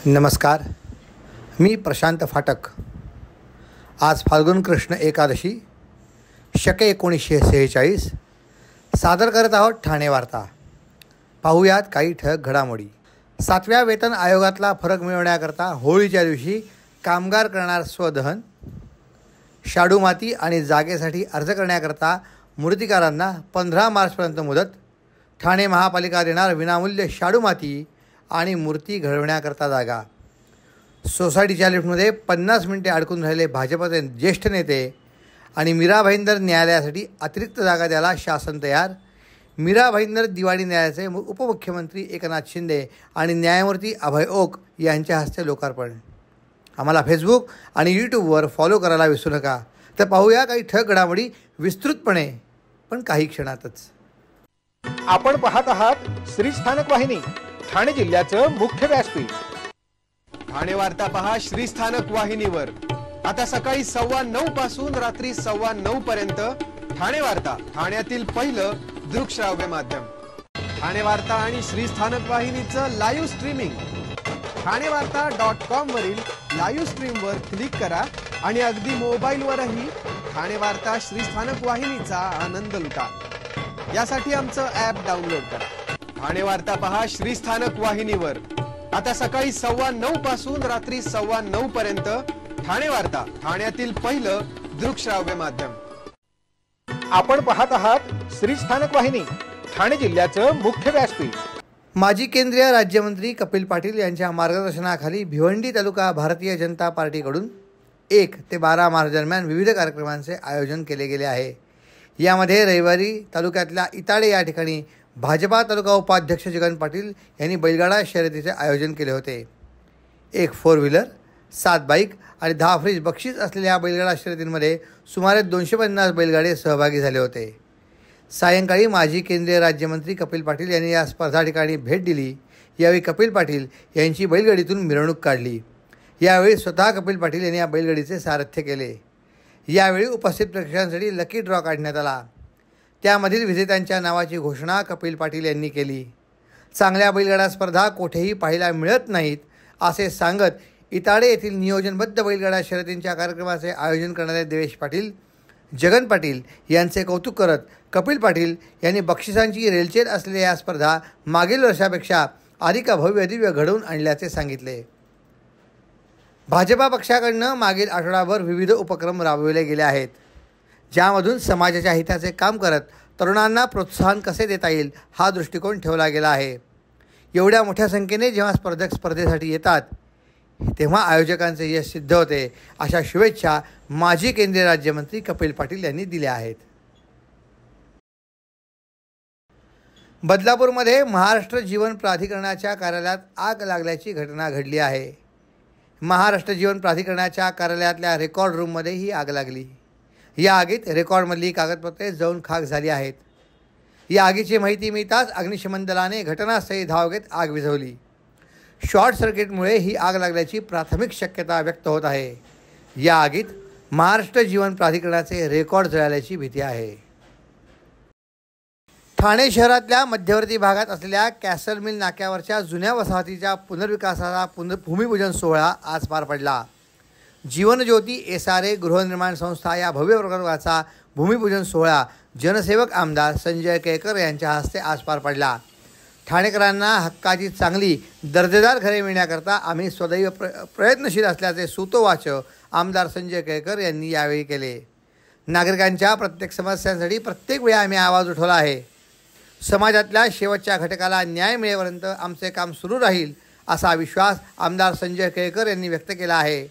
नमस्कार, मी प्रशांत फाटक. आज फाल्गुन कृष्ण एकादशी शके 1946 सादर करत आहोत ठाणे वार्ता. पाहूयात काही ठळक घडामोडी. 7व्या वेतन आयोगातला फरक मिळवण्याकरता होळीच्या दिवशी कामगार करणार स्वदहन. शाडू माती आणि जागेसाठी अर्ज करण्याकरता मूर्तिकारांना 15 मार्चपर्यंत मुदत. ठाणे महापालिका देणार विनामूल्य शाडू माती आणि मूर्ती घडवण्याकरता जागा. सोसायटीच्या लिफ्टमध्ये 50 मिनिटे अडकून राहिले भाजपचे ज्येष्ठ नेते आणि मीरा भाईंदर न्यायालयासाठी अतिरिक्त जागा द्यायला शासन तयार. मीरा भाईंदर दिवाणी न्यायालयाचे उपमुख्यमंत्री एकनाथ शिंदे आणि न्यायमूर्ती अभय ओक यांच्या हस्ते लोकार्पण. आम्हाला फेसबुक आणि यूट्यूबवर फॉलो करायला विसरू नका. तर पाहूया काही ठळक घडामोडी विस्तृतपणे, पण काही क्षणातच. आपण पाहत आहात श्री स्थानक वाहिनी, ठाणे जिल्ह्याचं मुख्य व्यासपीठ. ठाणे वार्ता पहा श्री स्थानक वाहिनीवर. आता सकाळी 9:15 पासून रात्री 9:15 पर्यंत ठाणे वार्ता, ठाण्यातील पहिलं दृकश्राव्य माध्यम. ठाणे वार्ता आणि श्री स्थानक वाहिनीचं लाईव्ह स्ट्रीमिंग ठाणेवार्ता.com वरील लाईव्ह स्ट्रीमवर क्लिक करा आणि अगदी मोबाईलवरही ठाणे वार्ता श्री स्थानक वाहिनीचा आनंद लुटा. यासाठी आमचं ॲप डाउनलोड करा. ठाणे वार्ता पहा श्री स्थानक वाहिनीवर. आता सकाळी 9:15 पासून रात्री 9:15 पर्यंत ठाणे वार्ता, ठाण्यातील पहिलं दृकश्राव्य माध्यम. आपण पाहत आहात श्री स्थानक वाहिनी, ठाणे जिल्ह्याचं मुख्य व्यासपीठ. माजी केंद्रीय राज्यमंत्री कपिल पाटील यांच्या मार्गदर्शनाखाली भिवंडी तालुका भारतीय जनता पार्टीकडून 1 ते 12 मार्च दरम्यान विविध कार्यक्रमांचे आयोजन केले गेले आहे. यामध्ये रविवारी तालुक्यातल्या इताडे या ठिकाणी भाजपा तालुका उपाध्यक्ष जगन पाटील यांनी बैलगाडा शर्यतीचे आयोजन केले होते. 1 4 व्हीलर, 7 बाईक आणि 10 फ्रीज बक्षीस असलेल्या बैलगाडा शर्यतींमध्ये सुमारे 250 बैलगाडे सहभागी झाले होते. सायंकाळी माजी केंद्रीय राज्यमंत्री कपिल पाटील यांनी या स्पर्धा ठिकाणी भेट दिली. यावेळी कपिल पाटील यांची बैलगाडीतून मिरवणूक काढली. यावेळी स्वतः कपिल पाटील यांनी या बैलगाडीचे सारथ्य केले. यावेळी उपस्थित प्रेक्षकांसाठी लकी ड्रॉ काढण्यात आला. त्यामधील विजेत्यांच्या नावाची घोषणा कपिल पाटील यांनी केली. चांगल्या बैलगाडा स्पर्धा कोठेही पाहायला मिळत नाहीत असे सांगत इताडे येथील नियोजनबद्ध बैलगाडा शर्यतींच्या कार्यक्रमाचे आयोजन करणारे देवेश पाटील, जगन पाटील यांचे कौतुक करत कपिल पाटील यांनी बक्षिसांची रेलचेल असलेल्या या स्पर्धा मागील वर्षापेक्षा अधिक भव्य दिव्य घडवून आणल्याचे सांगितले. भाजपा पक्षाकडनं मागील आठवडाभर विविध उपक्रम राबविले गेले आहेत, ज्यामधून समाजाच्या हिताचे काम करत तरुणांना प्रोत्साहन कसे देता येईल हा दृष्टिकोन ठेवला गेला आहे. एवढ्या मोठ्या संख्येने जेव्हा स्पर्धक स्पर्धेसाठी येतात तेव्हा आयोजकांचे यश सिद्ध होते, अशा शुभेच्छा माजी केंद्रीय राज्यमंत्री कपिल पाटील यांनी दिल्या आहेत. बदलापूरमध्ये महाराष्ट्र जीवन प्राधिकरणाच्या कार्यालयात आग लागल्याची घटना घडली आहे. महाराष्ट्र जीवन प्राधिकरणाच्या कार्यालयातल्या रेकॉर्ड रूममध्ये ही आग लागली. या आगीत रेकॉर्डमधली कागदपत्रे जळून खाक झाली आहेत. या आगीची माहिती मिळताच अग्निशमन दलाने घटनास्थळी धाव घेत आग विझवली. शॉर्ट सर्किटमुळे ही आग लागल्याची प्राथमिक शक्यता व्यक्त होत आहे. या आगीत महाराष्ट्र जीवन प्राधिकरणाचे रेकॉर्ड जळाल्याची भीती आहे. ठाणे शहरातल्या मध्यवर्ती भागात असलेल्या कॅसल मिल नाक्यावरच्या जुन्या वसाहतीच्या पुनर्विकासाचा भूमिपूजन सोहळा आज पार पडला. जीवनज्योती SRA गृहनिर्माण संस्था या भव्य प्रकल्पाचा भूमिपूजन सोहळा जनसेवक आमदार संजय केळकर यांच्या हस्ते आज पार पडला. ठाणेकरांना हक्काची चांगली दर्जेदार घरे मिळण्याकरता आम्ही सदैव प्रयत्नशील असल्याचे सूतोवाच आमदार संजय केळकर यांनी यावेळी केले. नागरिकांच्या प्रत्येक समस्यांसाठी प्रत्येक वेळी आम्ही आवाज उठवला आहे. समाजातल्या शेवटच्या घटकाला न्याय मिळेपर्यंत आमचे काम सुरू राहील असा विश्वास आमदार संजय केळकर यांनी व्यक्त केला आहे.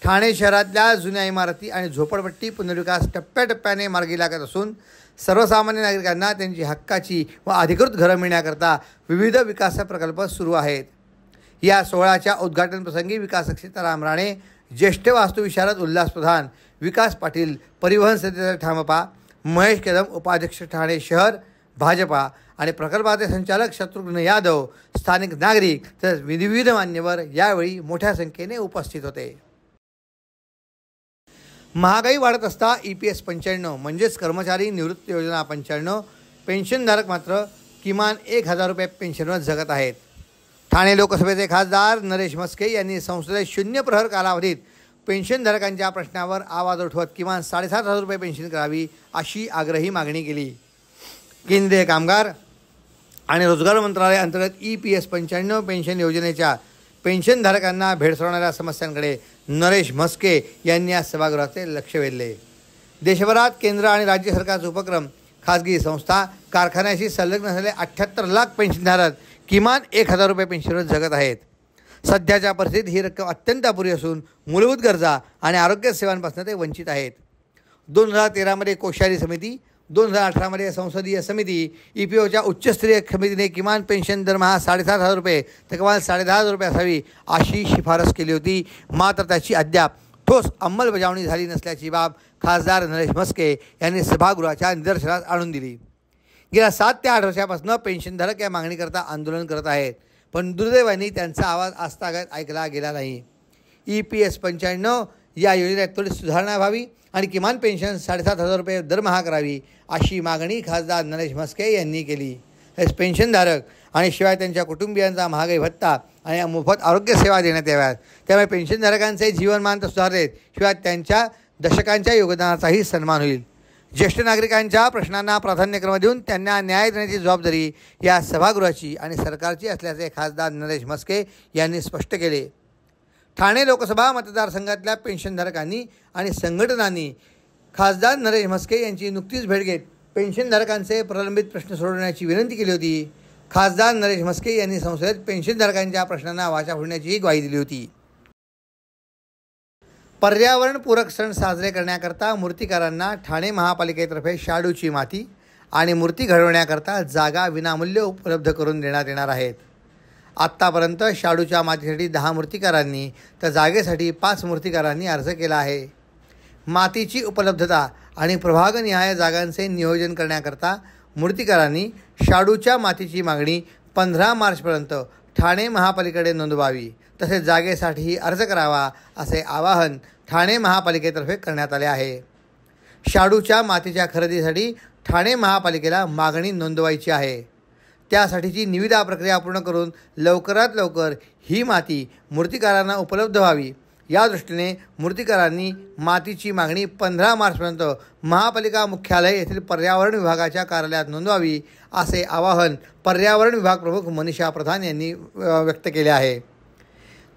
ठाणे शहरातल्या जुन्या इमारती आणि झोपडपट्टी पुनर्विकास टप्प्याटप्प्याने मार्गी लागत असून सर्वसामान्य नागरिकांना त्यांची हक्काची व अधिकृत घरं मिळण्याकरता विविध विकास प्रकल्प सुरू आहेत. या सोहळ्याच्या उद्घाटनप्रसंगी विकास सीताराम राणे, ज्येष्ठ वास्तुविशारद उल्हास प्रधान, विकास पाटील, परिवहन सेक्रेटरी ठामपा, महेश कदम, उपाध्यक्ष ठाणे शहर भाजपा आणि प्रकल्पाचे संचालक शत्रुघ्न यादव, स्थानिक नागरिक तसेच विविध मान्यवर यावेळी मोठ्या संख्येने उपस्थित होते. महागाई वाढत असता EPS 95 म्हणजेच कर्मचारी निवृत्ती योजना 95, पेन्शनधारक मात्र किमान 1,000 रुपये पेन्शनवर जगत आहेत. ठाणे लोकसभेचे खासदार नरेश म्हस्के यांनी संसदेत 0 प्रहर कालावधीत पेन्शनधारकांच्या प्रश्नावर आवाज उठवत किमान 7,500 रुपये पेन्शन करावी अशी आग्रही मागणी केली. केंद्रीय कामगार आणि रोजगार मंत्रालय अंतर्गत EPS 95 पेन्शन योजनेच्या पेन्शनधारकांना भेडसावणाऱ्या समस्यांकडे नरेश म्हस्के यांनी आज सभागृहाचे लक्ष वेधले. देशभरात केंद्र आणि राज्य सरकारचे उपक्रम, खाजगी संस्था, कारखान्याशी संलग्न असलेले 78 लाख पेन्शनधारक किमान 1,000 रुपये पेन्शनवर जगत आहेत. सध्याच्या परिस्थितीत ही रक्कम अत्यंत अपुरी असून मूलभूत गरजा आणि आरोग्य सेवांपासून ते वंचित आहेत. 2013मध्ये कोश्यारी समिती, 2018मध्ये संसदीय समिती, EPOच्या उच्चस्तरीय समितीने किमान पेन्शन दरमहा 7,500 रुपये तर कमाल 10,500 रुपये असावी अशी शिफारस केली होती. मात्र त्याची अद्याप ठोस अंमलबजावणी झाली नसल्याची बाब खासदार नरेश म्हस्के यांनी सभागृहाच्या निदर्शनास आणून दिली. गेल्या 7 ते 8 वर्षापासून पेन्शनधारक या मागणीकरता आंदोलन करत आहेत, पण दुर्दैवाने त्यांचा आवाज आजतागत ऐकला गेला नाही. EPS 95 या योजनेत त्वरित सुधारणा व्हावी आणि किमान पेन्शन 7,500 रुपये दरमहा करावी अशी मागणी खासदार नरेश म्हस्के यांनी केली. तसेच पेन्शनधारक आणि शिवाय त्यांच्या कुटुंबियांचा महागाई भत्ता आणि मोफत आरोग्य सेवा देण्यात याव्यात. त्यामुळे पेन्शनधारकांचे जीवनमान तर सुधारेल, शिवाय त्यांच्या दशकांच्या योगदानाचाही सन्मान होईल. ज्येष्ठ नागरिकांच्या प्रश्नांना प्राधान्यक्रम देऊन त्यांना न्याय देण्याची जबाबदारी या सभागृहाची आणि सरकारची असल्याचे खासदार नरेश म्हस्के यांनी स्पष्ट केले. ठाणे लोकसभा मतदारसंघातल्या पेन्शनधारकांनी आणि संघटनांनी खासदार नरेश म्हस्के यांची नुकतीच भेट घेत पेन्शनधारकांचे प्रलंबित प्रश्न सोडवण्याची विनंती केली होती. खासदार नरेश म्हस्के यांनी संसदेत पेन्शनधारकांच्या प्रश्नांना वाचा फोडण्याचीही ग्वाही दिली होती. पर्यावरणपूरक सण साजरे करण्याकरता मूर्तिकारांना ठाणे महापालिकेतर्फे शाडूची माती आणि मूर्ती घडवण्याकरता जागा विनामूल्य उपलब्ध करून देण्यात येणार आहेत. आत्तापर्यंत शाडूच्या मातीसाठी 10 मूर्तिकारांनी तर जागेसाठी 5 मूर्तिकारांनी अर्ज केला आहे. मातीची उपलब्धता आणि प्रभागनिहाय जागांचे नियोजन करण्याकरता मूर्तिकारांनी शाडूच्या मातीची मागणी 15 मार्चपर्यंत ठाणे महापालिकेकडे नोंदवावी, तसेच जागेसाठीही अर्ज करावा असे आवाहन ठाणे महापालिकेतर्फे करण्यात आले आहे. शाडूच्या मातीच्या खरेदीसाठी ठाणे महापालिकेला मागणी नोंदवायची आहे. त्यासाठीची निविदा प्रक्रिया पूर्ण करून लवकरात लवकर ही माती मूर्तिकारांना उपलब्ध व्हावी या दृष्टीने मूर्तिकारांनी मातीची मागणी 15 मार्चपर्यंत महापालिका मुख्यालय येथील पर्यावरण विभागाच्या कार्यालयात नोंदवावी असे आवाहन पर्यावरण विभाग प्रमुख मनीषा प्रधान यांनी व्यक्त केले आहे.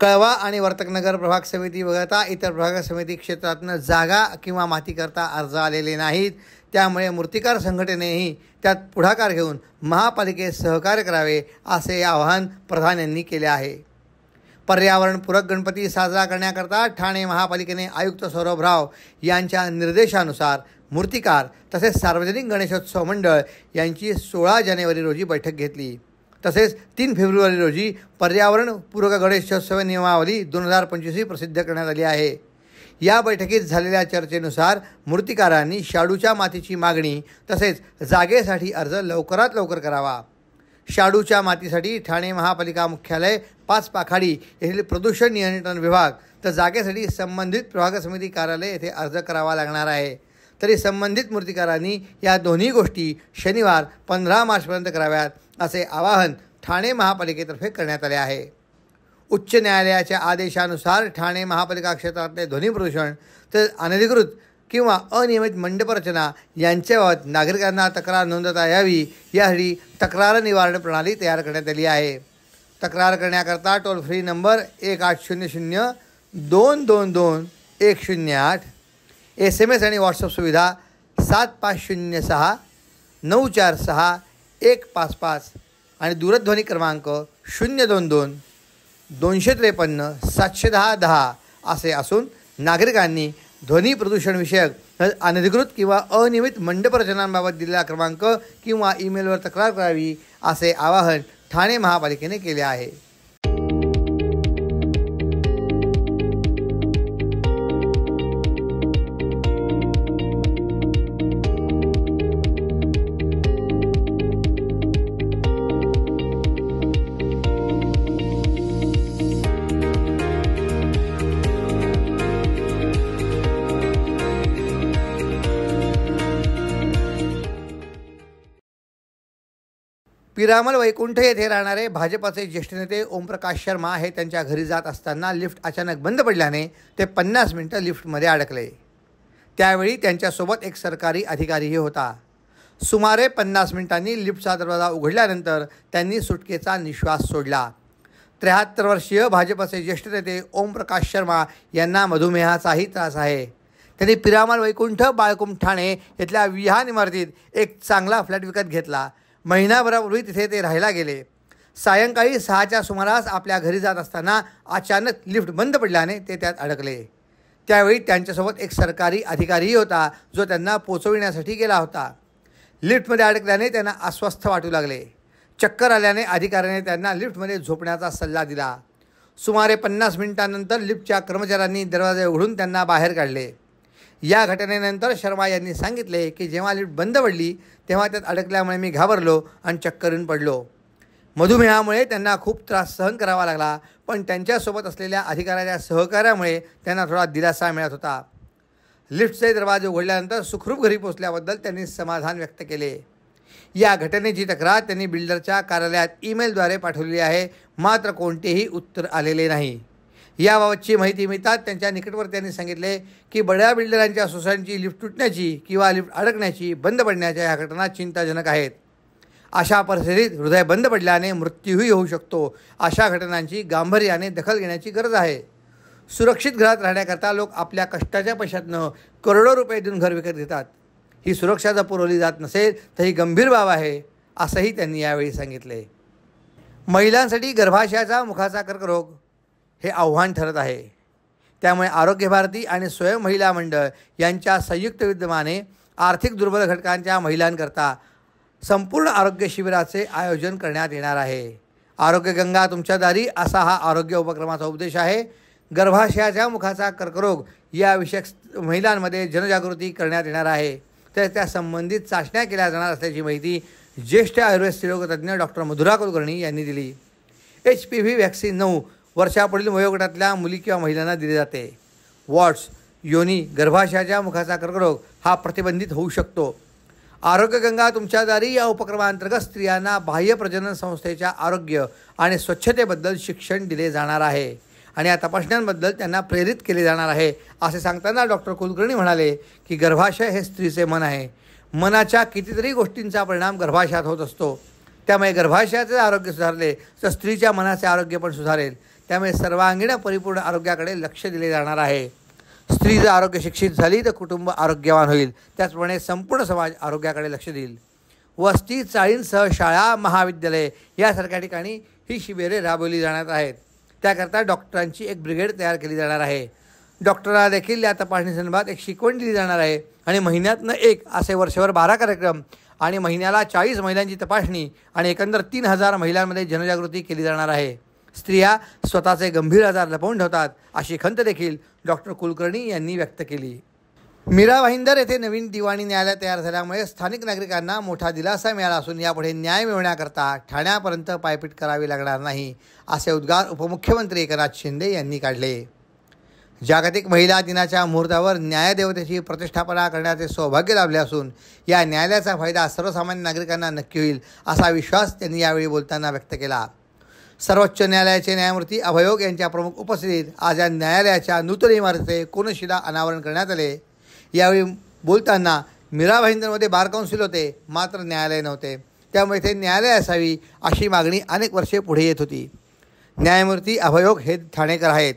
कळवा आणि वर्तकनगर प्रभाग समिती वगळता इतर प्रभाग समिती क्षेत्रातून जागा किंवा मातीकरता अर्ज आलेले नाहीत. त्यामुळे मूर्तिकार संघटनेही त्यात पुढाकार घेऊन महापालिकेस सहकार्य करावे असे आवाहन प्रधान यांनी केले आहे. पर्यावरणपूरक गणपती साजरा करण्याकरता ठाणे महापालिकेने आयुक्त सौरभ राव यांच्या निर्देशानुसार मूर्तिकार तसेच सार्वजनिक गणेशोत्सव मंडळ यांची 16 जानेवारी रोजी बैठक घेतली. तसेच 3 फेब्रुवारी रोजी पर्यावरणपूरक गणेशोत्सव नियमावली 2025 प्रसिद्ध करण्यात आली आहे. या बैठकीत झालेल्या चर्चेनुसार मूर्तिकारांनी शाडूच्या मातीची मागणी तसेच जागेसाठी अर्ज लवकरात लवकर करावा. शाडूच्या मातीसाठी ठाणे महापालिका मुख्यालय 5 पाखाडी येथील प्रदूषण नियंत्रण विभाग तर जागेसाठी संबंधित प्रभाग समिती कार्यालय येथे अर्ज करावा लागणार आहे. तरी संबंधित मूर्तिकारांनी या दोन्ही गोष्टी शनिवार 15 मार्चपर्यंत कराव्यात असे आवाहन ठाणे महापालिकेतर्फे करण्यात आले आहे. उच्च न्यायालयाच्या आदेशानुसार ठाणे महापालिका क्षेत्रातले ध्वनी प्रदूषण तर अनधिकृत किंवा अनियमित मंडपरचना यांच्याबाबत नागरिकांना तक्रार नोंदवता यावी यासाठी तक्रार निवारण प्रणाली तयार करण्यात आली आहे. तक्रार करण्याकरता टोल फ्री नंबर 1800 222 108, SMS आणि व्हॉट्सअप सुविधा 7506 946 155 आणि दूरध्वनी क्रमांक 022 253 710 10 असे असून नागरिकांनी ध्वनी प्रदूषण विषयक अनधिकृत किंवा अनियमित मंडप रचनांबाबत दिलेला क्रमांक किंवा ईमेलवर तक्रार करावी असे आवाहन ठाणे महापालिकेने केले आहे. पिरामल वैकुंठ येथे राहणारे भाजपाचे ज्येष्ठ नेते ओमप्रकाश शर्मा हे त्यांच्या घरी जात असताना लिफ्ट अचानक बंद पडल्याने ते 50 मिनिटं लिफ्टमध्ये अडकले. त्यावेळी त्यांच्यासोबत एक सरकारी अधिकारीही होता. सुमारे 50 मिनिटांनी लिफ्टचा दरवाजा उघडल्यानंतर त्यांनी सुटकेचा निश्वास सोडला. 73 वर्षीय भाजपचे ज्येष्ठ नेते ओमप्रकाश शर्मा यांना मधुमेहाचाही त्रास आहे. त्यांनी पिरामल वैकुंठ बाळकुंभ ठाणे येथील विहान इमारतीत एक चांगला फ्लॅट विकत घेतला. महिनाभरापूर्वी तिथे ते राहायला गेले. सायंकाळी 6च्या सुमारास आपल्या घरी जात असताना अचानक लिफ्ट बंद पडल्याने ते त्यात अडकले. त्यावेळी त्यांच्यासोबत एक सरकारी अधिकारीही होता जो त्यांना पोचविण्यासाठी गेला होता. लिफ्टमध्ये अडकल्याने त्यांना अस्वस्थ वाटू लागले. चक्कर आल्याने अधिकाऱ्याने त्यांना लिफ्टमध्ये झोपण्याचा सल्ला दिला. सुमारे 50 मिनिटांनंतर लिफ्टच्या कर्मचाऱ्यांनी दरवाजे उघडून त्यांना बाहेर काढले. या घटनेनंतर शर्मा यांनी सांगितले की जेव्हा लिफ्ट बंद पडली तेव्हा त्यात अडकल्यामुळे मी घाबरलो आणि चक्करून पडलो. मधुमेहामुळे त्यांना खूप त्रास सहन करावा लागला, पण त्यांच्यासोबत असलेल्या अधिकाऱ्याच्या सहकार्यामुळे त्यांना थोडा दिलासा मिळत होता. लिफ्टचे दरवाजे उघडल्यानंतर सुखरूप घरी पोहोचल्याबद्दल त्यांनी समाधान व्यक्त केले. या घटनेची तक्रार त्यांनी बिल्डरच्या कार्यालयात ईमेलद्वारे पाठवली आहे, मात्र कोणतेही उत्तर आलेले नाही. याबाबतची माहिती मिळताच त्यांच्या निकटवर्तीयांनी सांगितले की बड्या बिल्डरांच्या सोसायटीची लिफ्ट तुटण्याची किंवा लिफ्ट अडकण्याची बंद पडण्याच्या ह्या घटना चिंताजनक आहेत. अशा परिस्थितीत हृदय बंद पडल्याने मृत्यूही होऊ शकतो. अशा घटनांची गांभीर्याने दखल घेण्याची गरज आहे. सुरक्षित घरात राहण्याकरता लोक आपल्या कष्टाच्या पैशातनं करोडो रुपये देऊन घर विकत घेतात. ही सुरक्षा जर पुरवली जात नसेल तर ही गंभीर बाब आहे, असंही त्यांनी यावेळी सांगितले. महिलांसाठी गर्भाशयाचा मुखाचा कर्करोग हे आव्हान ठरत आहे. त्यामुळे आरोग्य भारती आणि स्वयं महिला मंडळ यांच्या संयुक्त विद्यमाने आर्थिक दुर्बल घटकांच्या महिलांकरता संपूर्ण आरोग्य शिबिराचे आयोजन करण्यात येणार आहे. आरोग्य गंगा तुमच्या दारी असा हा आरोग्य उपक्रमाचा उद्देश आहे. गर्भाशयाच्या मुखाचा कर्करोग या विषयक महिलांमध्ये जनजागृती करण्यात येणार आहे. तर त्या संबंधित चाचण्या केल्या जाणार असल्याची माहिती ज्येष्ठ आयुर्वेद स्त्रीरोगतज्ञ डॉक्टर मधुरा कुलकर्णी यांनी दिली. HPV व्हॅक्सिन 9 वर्षापुढील वयोगटातल्या मुली किंवा महिलांना दिली जाते. वॉट्स, योनी, गर्भाशयाच्या मुखाचा कर्करोग हा प्रतिबंधित होऊ शकतो. आरोग्य गंगा तुमच्या दारी या उपक्रमांतर्गत स्त्रियांना बाह्य प्रजनन संस्थेच्या आरोग्य आणि स्वच्छतेबद्दल शिक्षण दिले जाणार आहे आणि या तपासण्यांबद्दल त्यांना प्रेरित केले जाणार आहे. असे सांगताना डॉक्टर कुलकर्णी म्हणाले की गर्भाशय हे स्त्रीचे मन आहे. मनाच्या कितीतरी गोष्टींचा परिणाम गर्भाशयात होत असतो. त्यामुळे गर्भाशयाचे आरोग्य सुधारले तर स्त्रीच्या मनाचे आरोग्य पण सुधारेल. त्यामुळे सर्वांगीण परिपूर्ण आरोग्याकडे लक्ष दिले जाणार आहे. स्त्री जर आरोग्य शिक्षित झाली तर कुटुंब आरोग्यवान होईल. त्याचप्रमाणे संपूर्ण समाज आरोग्याकडे लक्ष देईल. वस्ती, चाळींसह शाळा, महाविद्यालय यासारख्या ठिकाणी ही शिबिरे राबवली जाणार आहेत. त्याकरता डॉक्टरांची एक ब्रिगेड तयार केली जाणार आहे. डॉक्टरांना देखील या तपासणीसंदर्भात एक शिकवण दिली जाणार आहे आणि महिन्यातनं एक असे वर्षभर 12 कार्यक्रम आणि महिन्याला 40 महिलांची तपासणी आणि एकंदर 3000 महिलांमध्ये जनजागृती केली जाणार आहे. स्त्रिया स्वतःचे गंभीर आजार लपवून ठेवतात अशी खंत देखील डॉक्टर कुलकर्णी यांनी व्यक्त केली. मीरा भाईंदर येथे नवीन दिवाणी न्यायालय तयार झाल्यामुळे स्थानिक नागरिकांना मोठा दिलासा मिळाला असून यापुढे न्याय मिळवण्याकरता ठाण्यापर्यंत पायपीट करावी लागणार नाही असे उद्गार उपमुख्यमंत्री एकनाथ शिंदे यांनी काढले. जागतिक महिला दिनाच्या मुहूर्तावर न्यायदेवतेची प्रतिष्ठापना करण्याचे सौभाग्य लाभले असून या न्यायालयाचा फायदा सर्वसामान्य नागरिकांना नक्की होईल असा विश्वास त्यांनी यावेळी बोलताना व्यक्त केला. सर्वोच्च न्यायालयाचे न्यायमूर्ती अभयोग यांच्या प्रमुख उपस्थितीत आज या न्यायालयाच्या नूतन इमारतीचे कोनशिला अनावरण करण्यात आले. यावेळी बोलताना मीरा भाईंदरमध्ये बार काउन्सिल होते, मात्र न्यायालय नव्हते. त्यामुळे इथे न्यायालय असावी अशी मागणी अनेक वर्षे पुढे येत होती. न्यायमूर्ती अभयोग हे ठाणेकर आहेत.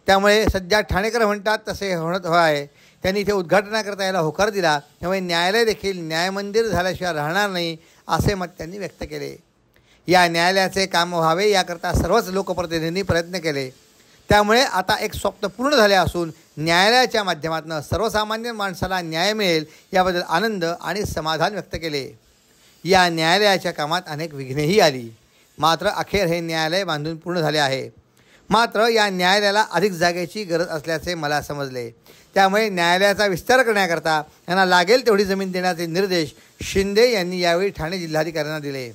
त्यामुळे सध्या ठाणेकर म्हणतात तसे होणं आहे. त्यांनी इथे उद्घाटनाकरता याला होकार दिला. त्यामुळे न्यायालय देखील न्यायमंदिर झाल्याशिवाय राहणार नाही असे मत त्यांनी व्यक्त केले. या न्यायालयाचे काम व्हावे याकरता सर्वच लोकप्रतिनिधींनी प्रयत्न केले. त्यामुळे आता एक स्वप्न पूर्ण झाले असून न्यायालयाच्या माध्यमातून सर्वसामान्य माणसाला न्याय मिळेल याबद्दल आनंद आणि समाधान व्यक्त केले. या न्यायालयाच्या कामात अनेक विघ्नेही आली, मात्र अखेर हे न्यायालय बांधून पूर्ण झाले आहे. मात्र या न्यायालयाला अधिक जागेची गरज असल्याचे मला समजले. त्यामुळे न्यायालयाचा विस्तार करण्याकरता यांना लागेल तेवढी जमीन देण्याचे निर्देश शिंदे यांनी यावेळी ठाणे जिल्हाधिकाऱ्यांना दिले.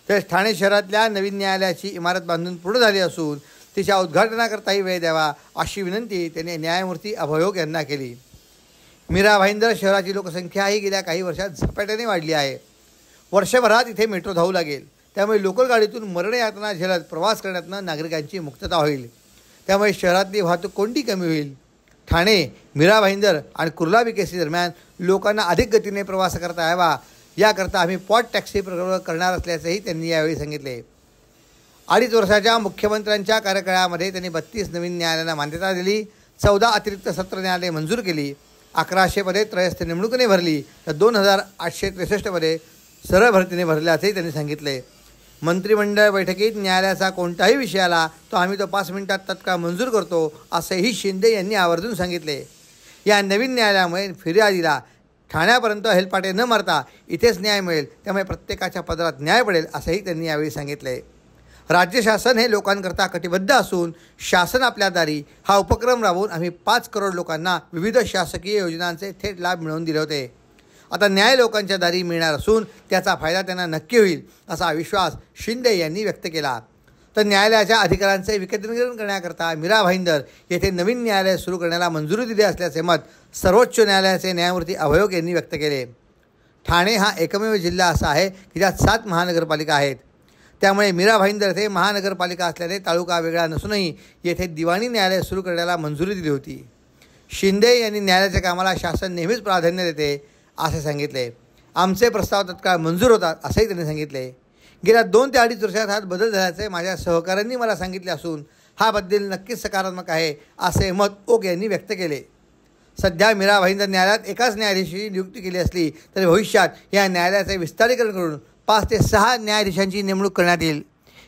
तर ठाणे शहरातल्या नवीन न्यायालयाची इमारत बांधून पूर्ण झाली असून तिच्या उद्घाटनाकरताही वेळ द्यावा अशी विनंती त्यांनी न्यायमूर्ती अभयोग यांना केली. मीरा भाईंदर शहराची लोकसंख्याही गेल्या काही वर्षात झपाट्याने वाढली आहे. वर्षभरात इथे मेट्रो धावू लागेल. त्यामुळे लोकल गाडीतून मरण यातना झेलत प्रवास करण्यातनं नागरिकांची मुक्तता होईल. त्यामुळे शहरातली वाहतूक कोंडी कमी होईल. ठाणे, मीरा भाईंदर आणि कुर्ला BKC दरम्यान लोकांना अधिक गतीने प्रवास करता यावा याकरता आम्ही पॉट टॅक्सी प्रकल्प करणार असल्याचंही त्यांनी यावेळी सांगितले. 2.5 वर्षाच्या मुख्यमंत्र्यांच्या कार्यकाळामध्ये त्यांनी 32 नवीन न्यायालयांना मान्यता दिली, 14 अतिरिक्त सत्र न्यायालये मंजूर केली, 1100 पदे त्रयस्थ नेमणुकीने भरली, तर 2863 पदे सरळ भरतीने भरल्याचंही त्यांनी सांगितले. मंत्रिमंडळ बैठकीत न्यायालयाचा कोणताही विषय आला तो आम्ही 5 मिनिटात तत्काळ मंजूर करतो असेही शिंदे यांनी आवर्जून सांगितले. या नवीन न्यायालयामुळे फिर्यादीला ठाण्यापर्यंत हेलपाटे न मारता इथेच न्याय मिळेल, त्यामुळे प्रत्येकाच्या पदरात न्याय पडेल असंही त्यांनी यावेळी सांगितले. राज्य शासन हे लोकांकरता कटिबद्ध असून शासन आपल्या दारी हा उपक्रम राबवून आम्ही 5 करोड लोकांना विविध शासकीय योजनांचे थेट लाभ मिळवून दिले होते. आता न्याय लोकांच्या दारी मिळणार असून त्याचा फायदा त्यांना नक्की होईल असा विश्वास शिंदे यांनी व्यक्त केला. तर न्यायालयाच्या अधिकारांचे विकेंद्रीकरण करण्याकरता मीरा भाईंदर येथे नवीन न्यायालय सुरू करण्याला मंजुरी दिली असल्याचे मत सर्वोच्च न्यायालयाचे न्यायमूर्ती अभयोग यांनी व्यक्त केले. ठाणे हा एकमेव जिल्हा असा आहे की ज्यात 7 महानगरपालिका आहेत. त्यामुळे मीरा भाईंदर येथे महानगरपालिका असल्याने तालुका वेगळा नसूनही येथे दिवाणी न्यायालय सुरू करण्याला मंजुरी दिली होती. शिंदे यांनी न्यायालयाच्या कामाला शासन नेहमीच प्राधान्य देते असे सांगितले. आमचे प्रस्ताव तत्काळ मंजूर होतात असंही त्यांनी सांगितले. गेल्या 2 ते 2.5 वर्षात हा बदल झाल्याचे माझ्या सहकाऱ्यांनी मला सांगितले असून हा बदल नक्कीच सकारात्मक आहे असे मत ओक यांनी व्यक्त केले. सध्या मीरा भाईंदर न्यायालयात एकाच न्यायाधीशाची नियुक्ती केली असली तरी भविष्यात या न्यायालयाचे विस्तारीकरण करून 5 ते 6 न्यायाधीशांची नेमणूक करण्यात येईल.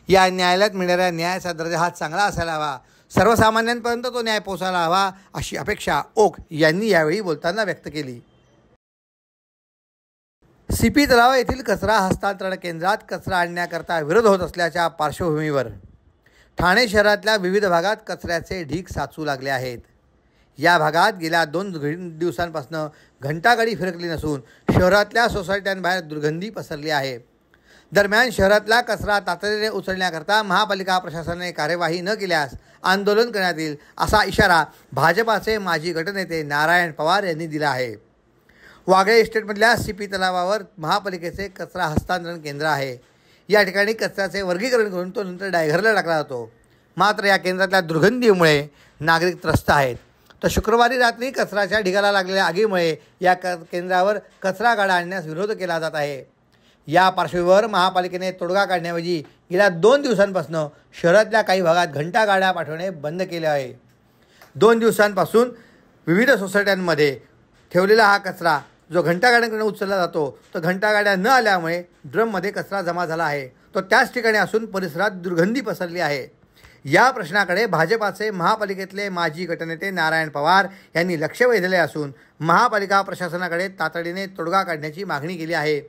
या न्यायालयात मिळणाऱ्या न्यायाचा दर्जा हा चांगला असायला हवा, सर्वसामान्यांपर्यंत तो न्याय पोहोचायला हवा अशी अपेक्षा ओक यांनी यावेळी बोलताना व्यक्त केली. CP तलाव येथील कचरा हस्तांतरण केंद्रात कचरा आणण्याकरता विरोध होत असल्याच्या पार्श्वभूमीवर ठाणे शहरातल्या विविध भागात कचऱ्याचे ढीग साचू लागले आहेत. या भागात गेल्या 2 दिवसांपासून घंटागाडी फिरकली नसून शहरातल्या सोसायट्यांबाहेर दुर्गंधी पसरली आहे. दरम्यान शहरातला कचरा तातडीने उचलण्याकरता महापालिका प्रशासनाने कार्यवाही न केल्यास आंदोलन करण्यात येईल असा इशारा भाजपाचे माजी गटनेते नारायण पवार यांनी दिला आहे. वागळे इस्टेटमधल्या CP तलावावर महापालिकेचे कचरा हस्तांतरण केंद्र आहे. या ठिकाणी कचऱ्याचे वर्गीकरण करून तो नंतर डायघरला टाकला जातो. मात्र या केंद्रातल्या दुर्गंधीमुळे नागरिक त्रस्त आहेत. तर शुक्रवारी रात्री कचऱ्याच्या ढिगाला लागलेल्या आगीमुळे या केंद्रावर कचरा गाड्या आणण्यास विरोध केला जात आहे. या पार्श्वभूमीवर महापालिकेने तोडगा काढण्याऐवजी गेल्या 2 दिवसांपासून शहरातल्या काही भागात घंटा गाड्या पाठवणे बंद केले आहे. 2 दिवसांपासून विविध सोसायट्यांमध्ये ठेवलेला हा कचरा जो घंटागाड्यांकडून उचलला जातो तो घंटागाड्या न आल्यामुळे ड्रममध्ये कचरा जमा झाला आहे. तो त्याच ठिकाणी असून परिसरात दुर्गंधी पसरली आहे. या प्रश्नाकडे भाजपाचे महापालिकेतले माजी गटनेते नारायण पवार यांनी लक्ष वेधले असून महापालिका प्रशासनाकडे तातडीने तोडगा काढण्याची मागणी केली आहे.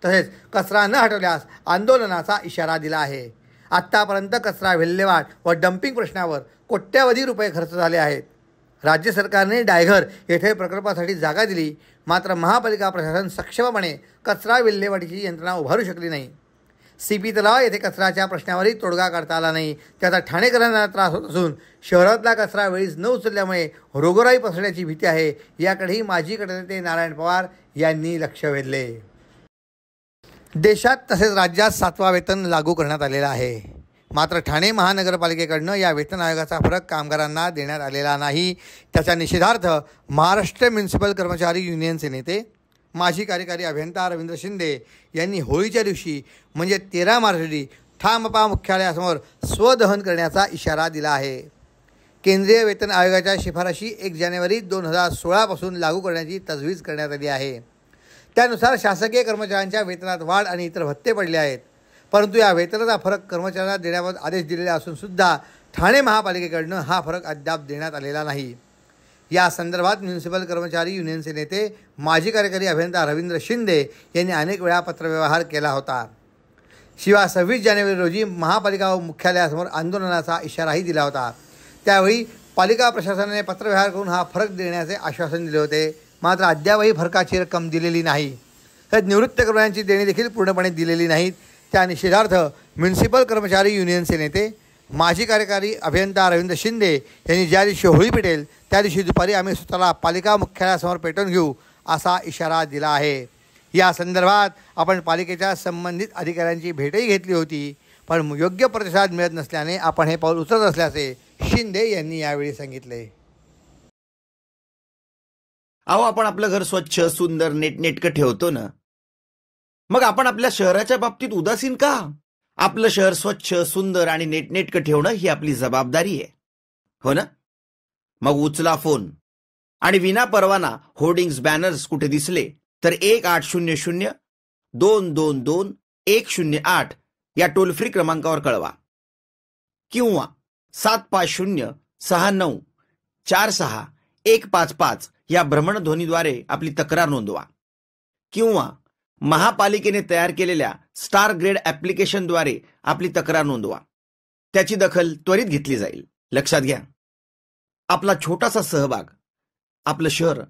तसेच कचरा न हटवल्यास आंदोलनाचा इशारा दिला आहे. आत्तापर्यंत कचरा विल्हेवाट व डम्पिंग प्रश्नावर कोट्यवधी रुपये खर्च झाले आहेत. राज्य सरकारने डायघर येथे प्रकल्पासाठी जागा दिली, मात्र महापालिका प्रशासन सक्षमपणे कचरा विल्हेवाटीची यंत्रणा उभारू शकली नाही. CP तलाव येथे कचऱ्याच्या प्रश्नावरही तोडगा काढता आला नाही. त्याचा ठाणेकरांना त्रास होत असून शहरातला कचरा वेळीच न उचलल्यामुळे रोगराई पसरण्याची भीती आहे. याकडेही माजी गटनेते नारायण पवार यांनी लक्ष वेधले. देशात तसेच राज्यात 7वा वेतन लागू करण्यात आलेला आहे. मात्र ठाणे महानगरपालिकेकडनं या वेतन आयोगाचा फरक कामगारांना देण्यात आलेला नाही. त्याच्या निषेधार्थ महाराष्ट्र म्युनिसिपल कर्मचारी युनियनचे नेते माजी कार्यकारी अभियंता रवींद्र शिंदे यांनी होळीच्या दिवशी म्हणजे 13 मार्च रोजी ठामपा मुख्यालयासमोर स्वदहन करण्याचा इशारा दिला आहे. केंद्रीय वेतन आयोगाच्या शिफारशी 1 जानेवारी 2016 पासून लागू करण्याची तजवीज करण्यात आली आहे. त्यानुसार शासकीय कर्मचाऱ्यांच्या वेतनात वाढ आणि इतर भत्ते पडले आहेत. परंतु या वेतनाचा फरक कर्मचाऱ्यांना देण्याबाबत आदेश दिलेले असून सुद्धा ठाणे महापालिकेकडनं हा फरक अद्याप देण्यात आलेला नाही. या संदर्भात म्युनिसिपल कर्मचारी युनियनचे नेते माजी कार्यकारी अभियंता रवींद्र शिंदे यांनी अनेक वेळा पत्रव्यवहार केला होता. शिवाय 26 जानेवारी रोजी महापालिका मुख्यालयासमोर आंदोलनाचा इशाराही दिला होता. त्यावेळी पालिका प्रशासनाने पत्रव्यवहार करून हा फरक देण्याचे आश्वासन दिले होते. मात्र अद्यापही फरकाची रक्कम दिलेली नाही. तर निवृत्त कर्मचाऱ्यांची देणी देखील पूर्णपणे दिलेली नाहीत. त्या निषेधार्थ म्युनिसिपल कर्मचारी युनियनचे नेते माजी कार्यकारी अभियंता रवींद्र शिंदे यांनी ज्या दिवशी होळी पेटेल त्या दिवशी दुपारी आम्ही स्वतःला पालिका मुख्यालयासमोर पेटवून घेऊ असा इशारा दिला आहे. या संदर्भात आपण पालिकेच्या संबंधित अधिकाऱ्यांची भेटही घेतली होती, पण योग्य प्रतिसाद मिळत नसल्याने आपण हे पाऊल उचलत असल्याचे शिंदे यांनी यावेळी सांगितले. अहो, आपण आपलं घर स्वच्छ, सुंदर, नेटनेटकं ठेवतो ना, मग आपण आपल्या शहराच्या बाबतीत उदासीन का? आपलं शहर स्वच्छ, सुंदर आणि नेटनेटकं ठेवणं ही आपली जबाबदारी आहे, हो ना? मग उचला फोन आणि विना परवाना होर्डिंग्स, बॅनर्स कुठे दिसले तर 1800-222-108 या टोल फ्री क्रमांकावर कळवा किंवा 7506946155 या भ्रमणध्वनीद्वारे आपली तक्रार नोंदवा किंवा महापालिकेने तयार केलेल्या स्टार ग्रेड ॲप्लिकेशनद्वारे आपली तक्रार नोंदवा. त्याची दखल त्वरित घेतली जाईल. लक्षात घ्या, आपला छोटासा सहभाग आपलं शहर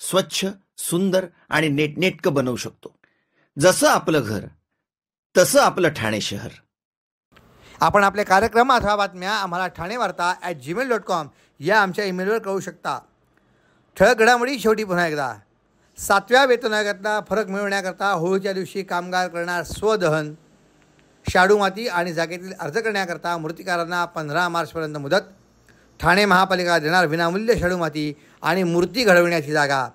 स्वच्छ, सुंदर आणि नेटनेटकं बनवू शकतो. जसं आपलं घर तसं आपलं ठाणे शहर. आपण आपले कार्यक्रम अथवा बातम्या आम्हाला ठाणेवार्ता@gmail.com या आमच्या ईमेलवर कळवू शकता. ठळक घडामोडी शेवटी पुन्हा एकदा. 7व्या वेतन आयोगातला फरक मिळवण्याकरता होळीच्या दिवशी कामगार करणार स्वदहन. शाडू माती आणि जागेतील अर्ज करण्याकरता मूर्तिकारांना 15 मार्चपर्यंत मुदत. ठाणे महापालिका देणार विनामूल्य शाडू माती आणि मूर्ती घडविण्याची जागा.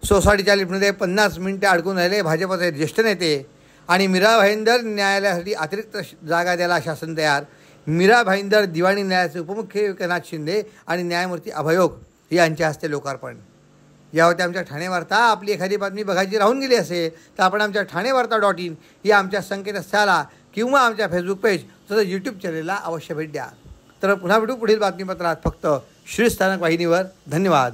सोसायटीच्या लिफ्टमध्ये 50 मिनिटे अडकून राहिले भाजपचे ज्येष्ठ नेते. आणि मीरा भाईंदर न्यायालयासाठी अतिरिक्त जागा द्यायला शासन तयार. मीरा भाईंदर दिवाणी न्यायालयाचे उपमुख्य एकनाथ शिंदे आणि न्यायमूर्ती अभयोग यांच्या हस्ते लोकार्पण. या होत्या आमच्या ठाणे वार्ता. आपली एखादी बातमी बघायची राहून गेली असेल तर आपण आमच्या ठाणेवार्ता.in या आमच्या संकेतस्थळाला किंवा आमच्या फेसबुक पेज तसंच यूट्यूब चॅनेलला अवश्य भेट द्या. तर पुन्हा भेटू पुढील बातमीपत्रात, फक्त श्रीस्थानक वाहिनीवर. धन्यवाद.